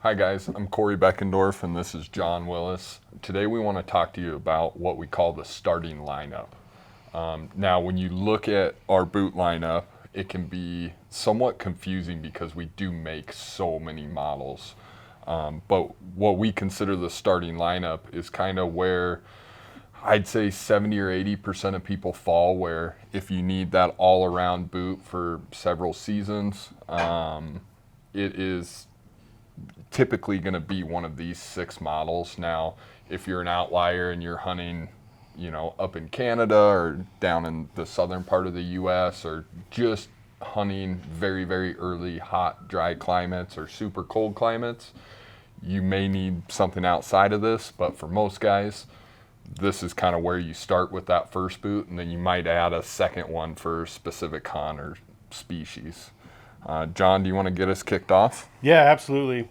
Hi guys, I'm Corey Beckendorf and this is John Willis. Today we want to talk to you about what we call the starting lineup. Now when you look at our boot lineup, it can be somewhat confusing because we do make so many models. But what we consider the starting lineup is kind of where I'd say 70 or 80% of people fall, where if you need that all-around boot for several seasons, it is typically going to be one of these 6 models. Now, if you're an outlier and you're hunting, up in Canada or down in the southern part of the U.S. or just hunting very, very early hot, dry climates or super cold climates, you may need something outside of this. But for most guys, this is kind of where you start with that first boot, and then you might add a second one for specific hunt or species. John, do you want to get us kicked off? Yeah, absolutely.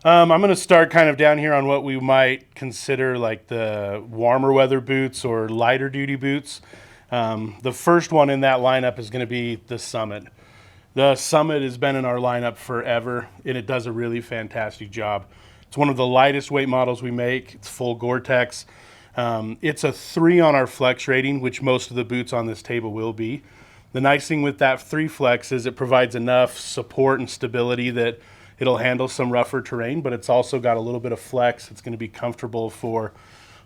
I'm going to start kind of down here on what we might consider like the warmer weather boots or lighter duty boots. The first one in that lineup is going to be the Summit. The Summit has been in our lineup forever, and it does a really fantastic job. It's one of the lightest weight models we make. It's full Gore-Tex. It's a 3 on our flex rating, which most of the boots on this table will be. The nice thing with that 3 flex is it provides enough support and stability that it'll handle some rougher terrain, but it's also got a little bit of flex. It's going to be comfortable for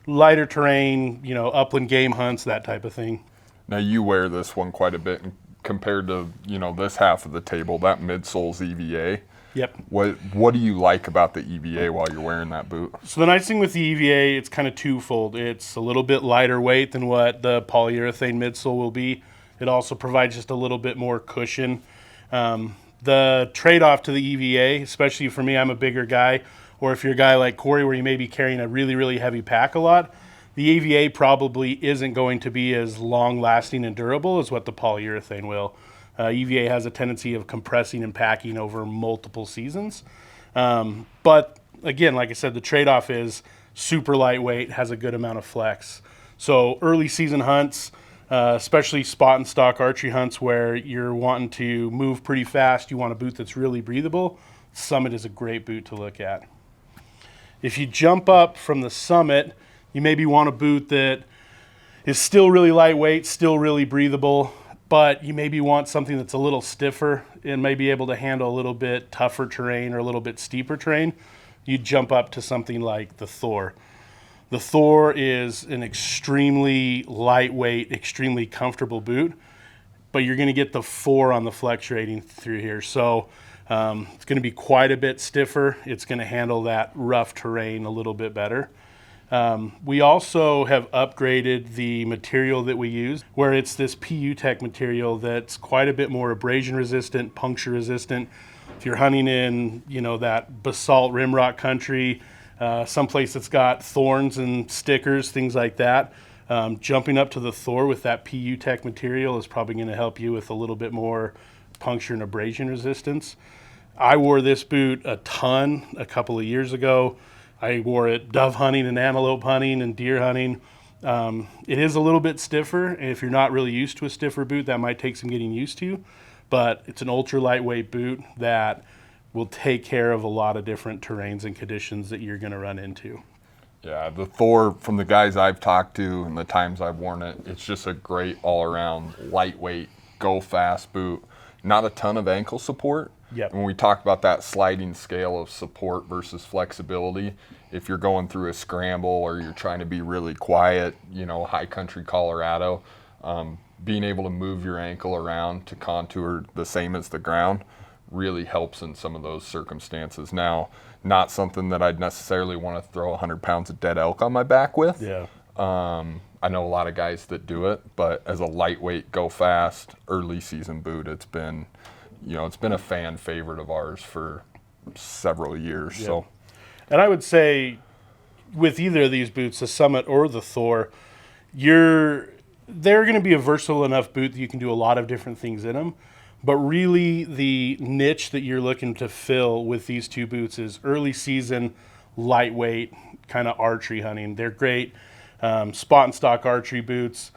lighter terrain, upland game hunts, that type of thing. Now you wear this one quite a bit compared to, this half of the table, that midsole's EVA. Yep. What do you like about the EVA while you're wearing that boot? So the nice thing with the EVA, it's kind of twofold. It's a little bit lighter weight than what the polyurethane midsole will be. It also provides just a little bit more cushion. The trade-off to the EVA, especially for me, I'm a bigger guy, or if you're a guy like Corey where you may be carrying a really, really heavy pack a lot, the EVA probably isn't going to be as long-lasting and durable as what the polyurethane will. EVA has a tendency of compressing and packing over multiple seasons. But again, like I said, the trade-off is super lightweight, has a good amount of flex. So early season hunts, especially spot and stock archery hunts where you're wanting to move pretty fast, you want a boot that's really breathable, Summit is a great boot to look at. If you jump up from the Summit, you maybe want a boot that is still really lightweight, still really breathable, but you maybe want something that's a little stiffer and may be able to handle a little bit tougher terrain or a little bit steeper terrain. You jump up to something like the Thor. The Thor is an extremely lightweight, extremely comfortable boot, but you're going to get the 4 on the flex rating through here. So it's going to be quite a bit stiffer. It's going to handle that rough terrain a little bit better. We also have upgraded the material that we use, where it's this PU Tech material that's quite a bit more abrasion resistant, puncture resistant. If you're hunting in, that basalt rimrock country, someplace that's got thorns and stickers, things like that, jumping up to the Thor with that PU Tech material is probably going to help you with a little bit more puncture and abrasion resistance. I wore this boot a ton a couple of years ago. I wore it dove hunting and antelope hunting and deer hunting. It is a little bit stiffer, and if you're not really used to a stiffer boot, that might take some getting used to, but it's an ultra lightweight boot that will take care of a lot of different terrains and conditions that you're going to run into. Yeah, the Thor, from the guys I've talked to and the times I've worn it, it's just a great all-around lightweight, go fast boot. Not a ton of ankle support. Yep. When we talk about that sliding scale of support versus flexibility, if you're going through a scramble or you're trying to be really quiet, high country Colorado, being able to move your ankle around to contour the same as the ground really helps in some of those circumstances. Now, not something that I'd necessarily want to throw 100 pounds of dead elk on my back with. Yeah. I know a lot of guys that do it, but as a lightweight, go fast, early season boot, it's been a fan favorite of ours for several years. Yeah. So, and I would say with either of these boots, the Summit or the Thor, they're going to be a versatile enough boot that you can do a lot of different things in them. But really the niche that you're looking to fill with these 2 boots is early season, lightweight, kind of archery hunting. They're great spot and stock archery boots.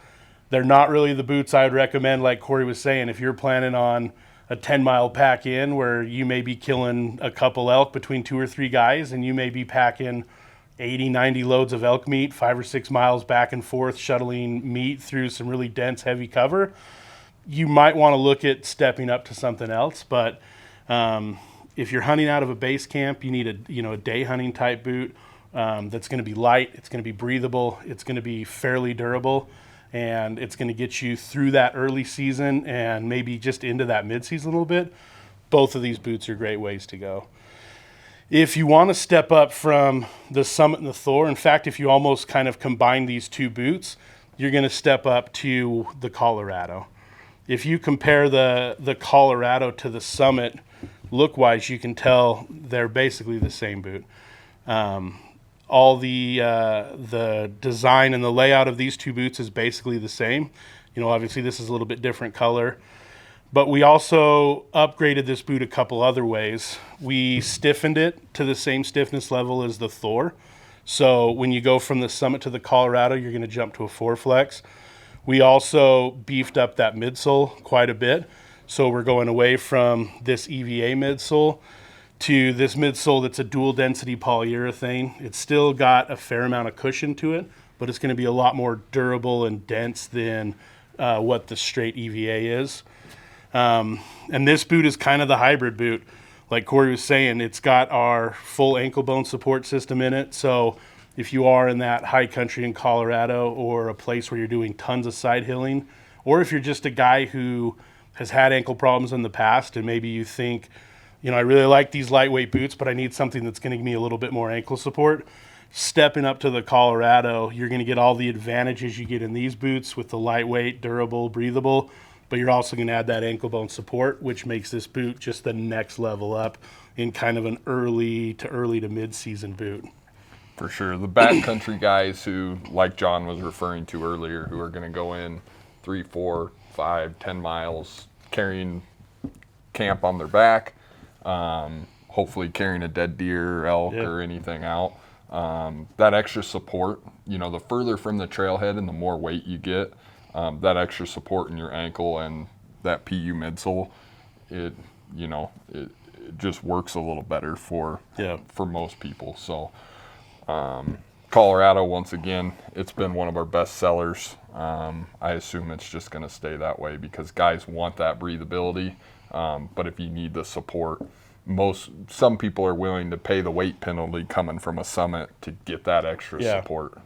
They're not really the boots I would recommend, like Corey was saying, if you're planning on a 10-mile pack in where you may be killing a couple elk between 2 or 3 guys, and you may be packing 80, 90 loads of elk meat, 5 or 6 miles back and forth, shuttling meat through some really dense, heavy cover. You might want to look at stepping up to something else, but if you're hunting out of a base camp, you need a day hunting type boot that's going to be light, it's going to be breathable, it's going to be fairly durable, and it's going to get you through that early season and maybe just into that mid-season a little bit. Both of these boots are great ways to go. If you want to step up from the Summit and the Thor, in fact, if you almost kind of combine these two boots, you're going to step up to the Colorado. If you compare the Colorado to the Summit, look-wise, you can tell they're basically the same boot. All the design and the layout of these two boots is basically the same. Obviously this is a little bit different color, but we also upgraded this boot a couple other ways. We stiffened it to the same stiffness level as the Thor. So when you go from the Summit to the Colorado, you're going to jump to a 4-flex. We also beefed up that midsole quite a bit. So we're going away from this EVA midsole to this midsole that's a dual density polyurethane. It's still got a fair amount of cushion to it, but it's going to be a lot more durable and dense than what the straight EVA is. And this boot is kind of the hybrid boot. Like Corey was saying, it's got our full ankle bone support system in it. So if you are in that high country in Colorado or a place where you're doing tons of side hilling, or if you're just a guy who has had ankle problems in the past and maybe you think, I really like these lightweight boots, but I need something that's going to give me a little bit more ankle support. Stepping up to the Colorado, you're going to get all the advantages you get in these boots with the lightweight, durable, breathable, but you're also going to add that ankle bone support, which makes this boot just the next level up in kind of an early to mid-season boot. For sure. The backcountry guys who, like John was referring to earlier, who are going to go in 3, 4, 5, 10 miles carrying camp on their back, hopefully carrying a dead deer or elk or anything out. That extra support, the further from the trailhead and the more weight you get, that extra support in your ankle and that PU midsole, it just works a little better for most people. So Colorado, once again, it's been one of our best sellers. I assume it's just going to stay that way because guys want that breathability. But if you need the support, some people are willing to pay the weight penalty coming from a Summit to get that extra support.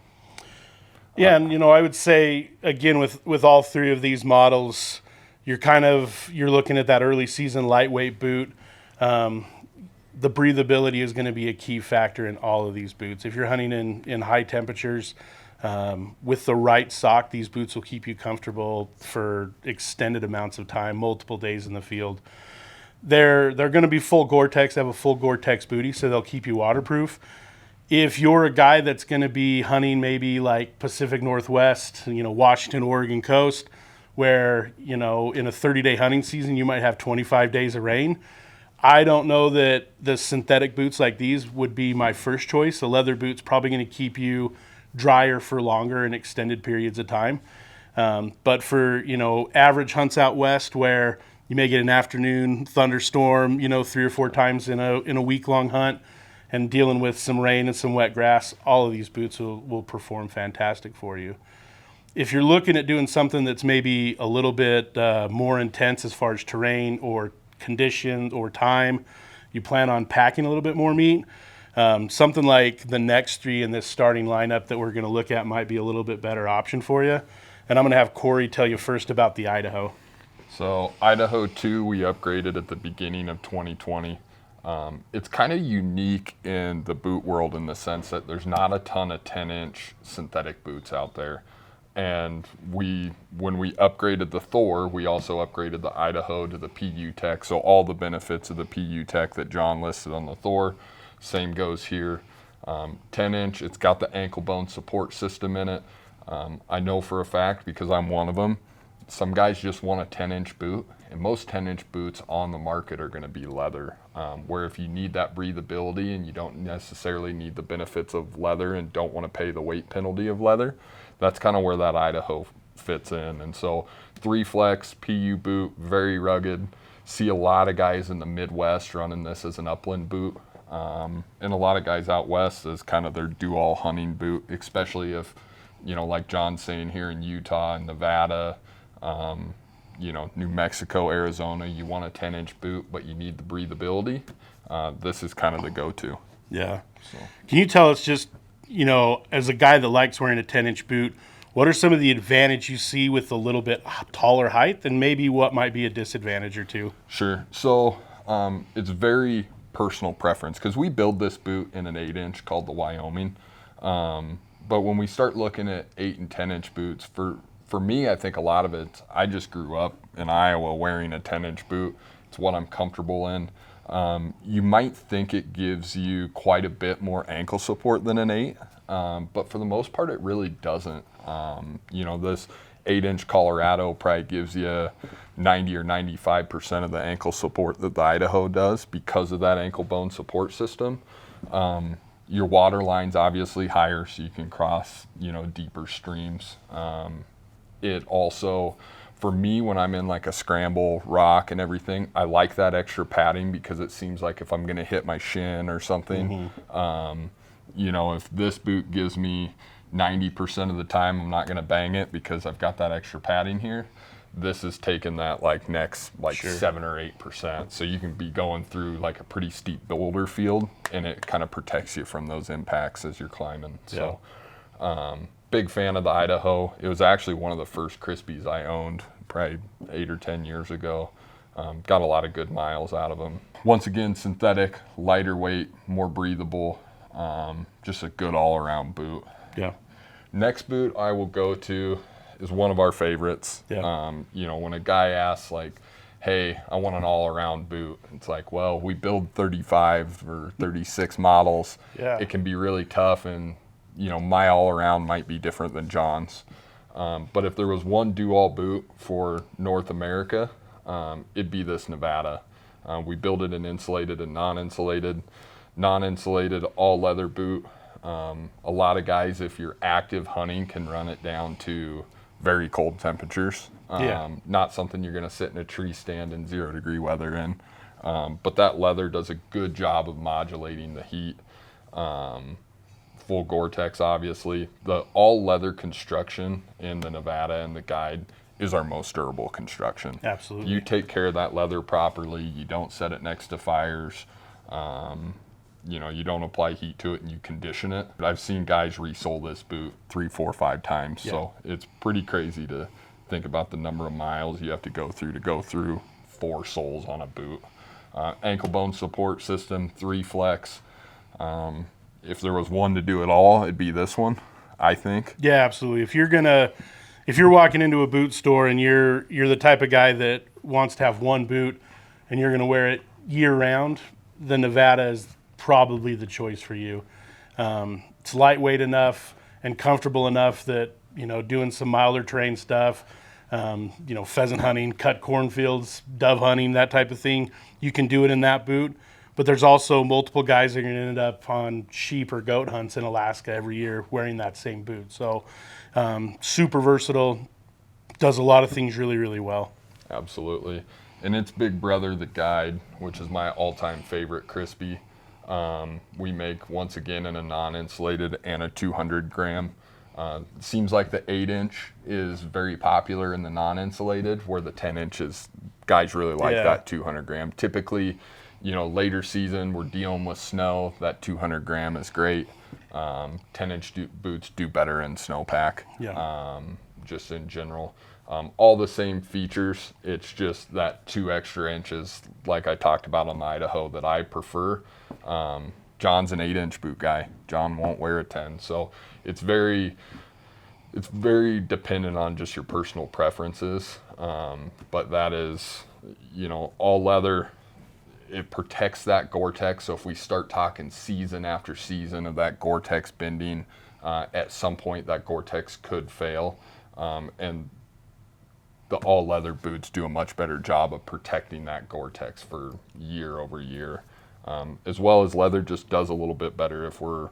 Yeah, and I would say again with all three of these models, you're looking at that early season lightweight boot. The breathability is going to be a key factor in all of these boots. If you're hunting in high temperatures, with the right sock, these boots will keep you comfortable for extended amounts of time, multiple days in the field. They're going to be full Gore-Tex. They have a full Gore-Tex bootie, so they'll keep you waterproof. If you're a guy that's going to be hunting maybe like Pacific Northwest, Washington, Oregon coast, where, in a 30-day hunting season, you might have 25 days of rain, I don't know that the synthetic boots like these would be my first choice. A leather boot's probably going to keep you drier for longer and extended periods of time. But for, average hunts out west where you may get an afternoon thunderstorm, 3 or 4 times in a week-long hunt and dealing with some rain and some wet grass, all of these boots will perform fantastic for you. If you're looking at doing something that's maybe a little bit more intense as far as terrain or conditions or time, you plan on packing a little bit more meat, something like the next 3 in this starting lineup that we're going to look at might be a little bit better option for you. And I'm going to have Corey tell you first about the Idaho. So Idaho 2, we upgraded at the beginning of 2020. It's kind of unique in the boot world in the sense that there's not a ton of 10-inch synthetic boots out there. And when we upgraded the Thor, we also upgraded the Idaho to the PU Tech. So all the benefits of the PU Tech that John listed on the Thor, same goes here. 10-inch, it's got the ankle bone support system in it. I know for a fact, because I'm one of them, some guys just want a 10-inch boot, and most 10-inch boots on the market are going to be leather, where if you need that breathability and you don't necessarily need the benefits of leather and don't want to pay the weight penalty of leather, that's kind of where that Idaho fits in. And so 3-flex PU boot, very rugged, See a lot of guys in the Midwest running this as an upland boot. And a lot of guys out west as kind of their do-all hunting boot, especially if, like John's saying here in Utah and Nevada, New Mexico, Arizona, you want a 10-inch boot, but you need the breathability. This is kind of the go-to. Yeah. So. Can you tell us just, as a guy that likes wearing a 10-inch boot, what are some of the advantages you see with a little bit taller height, and maybe what might be a disadvantage or two? Sure. So it's very personal preference because we build this boot in an 8-inch called the Wyoming. But when we start looking at 8 and 10-inch boots, for me, I think a lot of it, I just grew up in Iowa wearing a 10-inch boot. It's what I'm comfortable in. You might think it gives you quite a bit more ankle support than an 8, but for the most part, it really doesn't. This 8-inch Colorado probably gives you 90 or 95% of the ankle support that the Idaho does because of that ankle bone support system. Your water line's obviously higher, so you can cross, deeper streams. It also, for me, when I'm in like a scramble rock and everything, I like that extra padding because it seems like if I'm going to hit my shin or something, if this boot gives me 90% of the time I'm not going to bang it because I've got that extra padding here, this is taking that next 7 or 8%. So you can be going through like a pretty steep boulder field and it kind of protects you from those impacts as you're climbing. Yeah. So big fan of the Idaho. It was actually one of the first Crispis I owned probably 8 or 10 years ago. Got a lot of good miles out of them. Once again, synthetic, lighter weight, more breathable, just a good all-around boot. Yeah. Next boot I will go to is one of our favorites. Yeah. When a guy asks hey, I want an all-around boot, it's like, well, we build 35 or 36 models. Yeah. It can be really tough, and my all-around might be different than John's. But if there was one do-all boot for North America, it'd be this Nevada. We build it in insulated and non-insulated. Non-insulated, all-leather boot. A lot of guys, if you're active hunting, can run it down to very cold temperatures. Not something you're going to sit in a tree stand in 0-degree weather in. But that leather does a good job of modulating the heat. Full Gore-Tex, obviously. The all-leather construction in the Nevada and the Guide is our most durable construction. Absolutely. You take care of that leather properly. You don't set it next to fires. You don't apply heat to it and you condition it. But I've seen guys resole this boot 3, 4, 5 times. Yeah. So it's pretty crazy to think about the number of miles you have to go through 4 soles on a boot. Ankle bone support system, 3 flex. If there was one to do it all, it'd be this one, I think. Yeah, absolutely. If you're walking into a boot store and you're the type of guy that wants to have one boot and you're going to wear it year round, the Nevada is probably the choice for you. It's lightweight enough and comfortable enough that, doing some milder terrain stuff, pheasant hunting, cut cornfields, dove hunting, that type of thing, you can do it in that boot. But there's also multiple guys that are going to end up on sheep or goat hunts in Alaska every year wearing that same boot. So super versatile, does a lot of things really, really well. Absolutely. And its big brother, the Guide, which is my all-time favorite Crispi. We make, once again, in a non-insulated and a 200 gram. Seems like the 8-inch is very popular in the non-insulated, where the 10-inch is, guys really like that 200 gram. Typically, later season, we're dealing with snow. That 200 gram is great. 10-inch boots do better in snowpack, just in general. All the same features. It's just that 2 extra inches, like I talked about on the Idaho, that I prefer. John's an 8-inch boot guy. John won't wear a 10. So it's very dependent on just your personal preferences. But that is, all leather. It protects that Gore-Tex. So if we start talking season after season of that Gore-Tex bending, at some point that Gore-Tex could fail. And the all leather boots do a much better job of protecting that Gore-Tex for year over year. As well as leather just does a little bit better if we're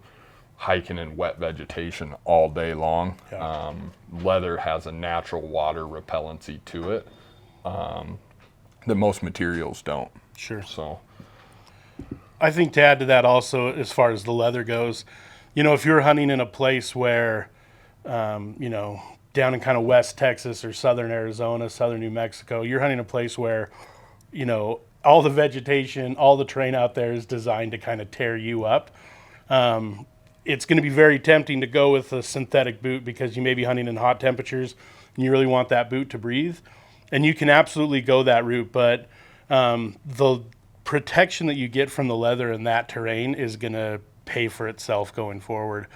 hiking in wet vegetation all day long. Leather has a natural water repellency to it. that most materials don't. Sure. So I think to add to that also, as far as the leather goes, if you're hunting in a place where, down in kind of West Texas or Southern Arizona, Southern New Mexico, you're hunting a place where, all the vegetation, all the terrain out there is designed to kind of tear you up. It's going to be very tempting to go with a synthetic boot because you may be hunting in hot temperatures and you really want that boot to breathe. And you can absolutely go that route, but the protection that you get from the leather in that terrain is going to pay for itself going forward.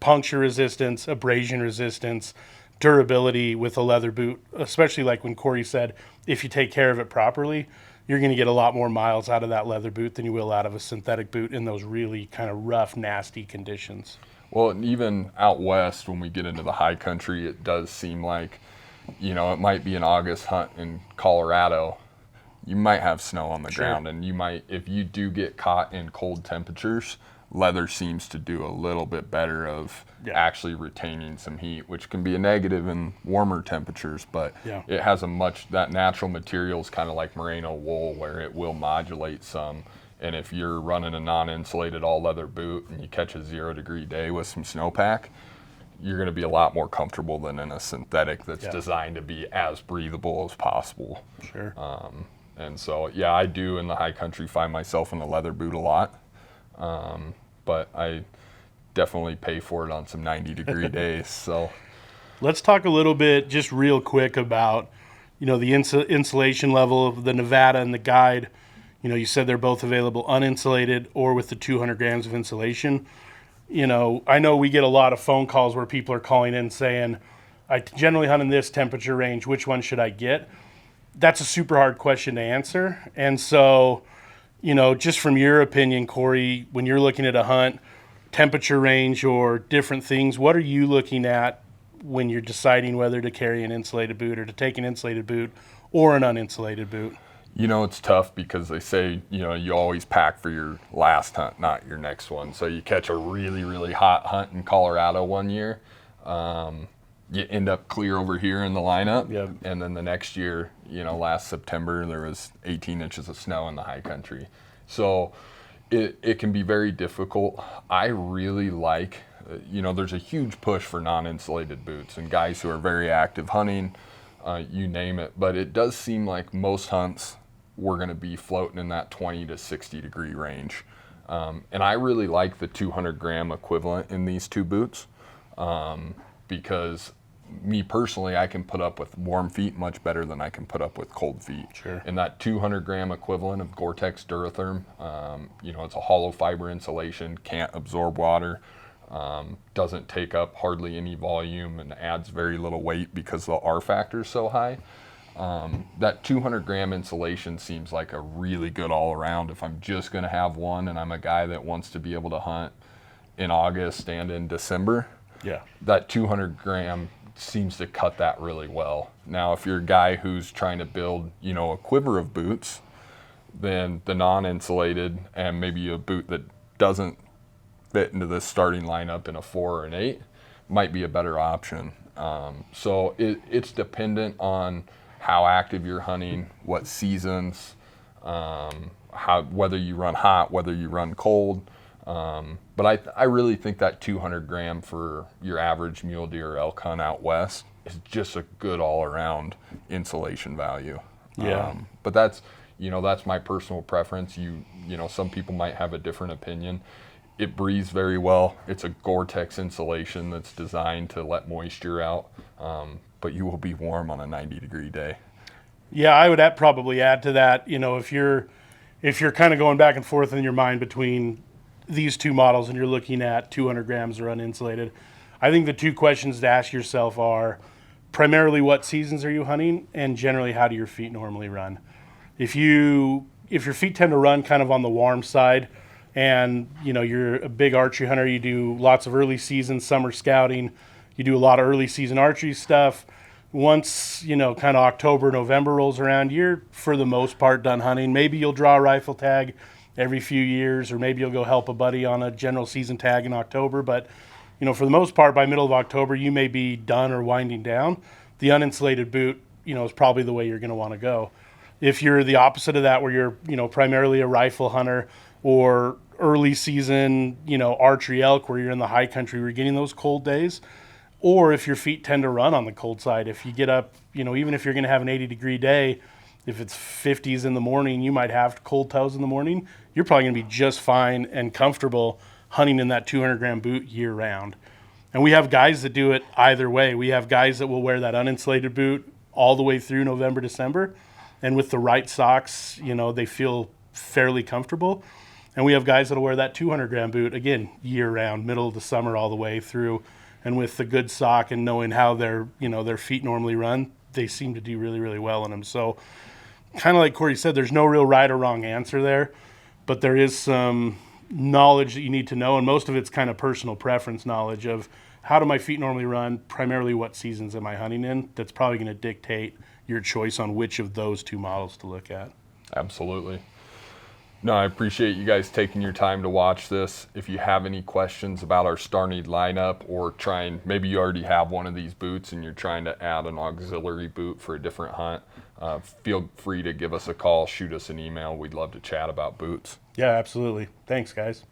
Puncture resistance, abrasion resistance, durability with a leather boot, especially like when Corey said, if you take care of it properly, you're going to get a lot more miles out of that leather boot than you will out of a synthetic boot in those really kind of rough, nasty conditions. Well, and even out west, when we get into the high country, it does seem like, it might be an August hunt in Colorado. You might have snow on the ground, and you might, if you do get caught in cold temperatures, leather seems to do a little bit better of actually retaining some heat, which can be a negative in warmer temperatures, but it has that natural material is kind of like merino wool where it will modulate some. And if you're running a non-insulated all leather boot and you catch a 0-degree day with some snowpack, you're going to be a lot more comfortable than in a synthetic that's designed to be as breathable as possible. Sure. And so, I do in the high country find myself in a leather boot a lot. But I definitely pay for it on some 90-degree days. So let's talk a little bit just real quick about, the insulation level of the Nevada and the Guide. You said they're both available uninsulated or with the 200 grams of insulation. I know we get a lot of phone calls where people are calling in saying, I generally hunt in this temperature range. Which one should I get? That's a super hard question to answer. And so, just from your opinion, Corey, when you're looking at a hunt, temperature range or different things, what are you looking at when you're deciding whether to carry an insulated boot or to take an insulated boot or an uninsulated boot? It's tough because they say, you always pack for your last hunt, not your next one. So you catch a really, really hot hunt in Colorado one year. You end up clear over here in the lineup. Yep. And then the next year, last September, there was 18 inches of snow in the high country. So it can be very difficult. I really like, there's a huge push for non-insulated boots and guys who are very active hunting, you name it. But it does seem like most hunts we're going to be floating in that 20 to 60 degree range. And I really like the 200 gram equivalent in these two boots because me personally, I can put up with warm feet much better than I can put up with cold feet. Sure. And that 200 gram equivalent of Gore-Tex Duratherm, it's a hollow fiber insulation, can't absorb water, doesn't take up hardly any volume and adds very little weight because the R factor is so high. That 200 gram insulation seems like a really good all around if I'm just going to have one and I'm a guy that wants to be able to hunt in August and in December. Yeah. That 200 gram seems to cut that really well. Now, if you're a guy who's trying to build, a quiver of boots, then the non-insulated and maybe a boot that doesn't fit into this starting lineup in a 4 or an 8 might be a better option. So it's dependent on how active you're hunting, what seasons, whether you run hot, whether you run cold. But I really think that 200 gram for your average mule deer or elk hunt out west is just a good all around insulation value. Yeah. But that's my personal preference. Some people might have a different opinion. It breathes very well. It's a Gore-Tex insulation that's designed to let moisture out. But you will be warm on a 90-degree day. Yeah, I would probably add to that, if you're kind of going back and forth in your mind between these two models and you're looking at 200 grams or uninsulated, I think the two questions to ask yourself are primarily what seasons are you hunting and generally how do your feet normally run. If your feet tend to run kind of on the warm side and you're a big archery hunter, you do lots of early season summer scouting, you do a lot of early season archery stuff. Once, kind of October, November rolls around, you're for the most part done hunting. Maybe you'll draw a rifle tag every few years, or maybe you'll go help a buddy on a general season tag in October. But, for the most part, by middle of October, you may be done or winding down. The uninsulated boot, is probably the way you're going to want to go. If you're the opposite of that, where you're, primarily a rifle hunter or early season, archery elk, where you're in the high country, where you're getting those cold days, or if your feet tend to run on the cold side, if you get up, even if you're going to have an 80-degree day, if it's 50s in the morning, you might have cold toes in the morning. You're probably going to be just fine and comfortable hunting in that 200-gram boot year round. And we have guys that do it either way. We have guys that will wear that uninsulated boot all the way through November, December. And with the right socks, they feel fairly comfortable. And we have guys that'll wear that 200-gram boot, again, year round, middle of the summer all the way through. And with the good sock and knowing how their feet normally run, they seem to do really, really well in them. So kind of like Corey said, there's no real right or wrong answer there, but there is some knowledge that you need to know. And most of it's kind of personal preference knowledge of how do my feet normally run, primarily what seasons am I hunting in. That's probably going to dictate your choice on which of those two models to look at. Absolutely. No, I appreciate you guys taking your time to watch this. If you have any questions about our starting lineup, or maybe you already have one of these boots and you're trying to add an auxiliary boot for a different hunt, feel free to give us a call, shoot us an email. We'd love to chat about boots. Yeah, absolutely. Thanks, guys.